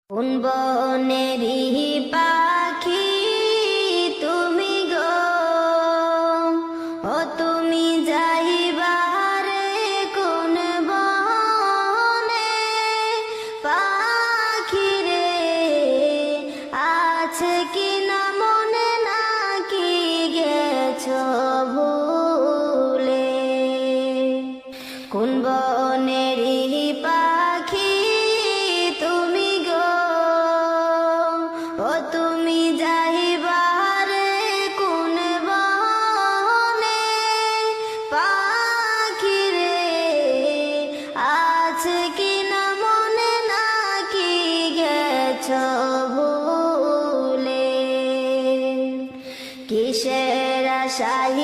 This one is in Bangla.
কোন বনেরই পাখি তুমি গো, ও তুমি যাইবারে কোন বনে? পাখি রে আছে কি না মনে, নাকি গেছো ভুলে? কোন বনেরই পাখি তুমি গো, ও তুমি যাইবারে কোন বনে? পাখি রে আছে কি না মনে, নাকি গেছো ভুলে? কিসের আশায়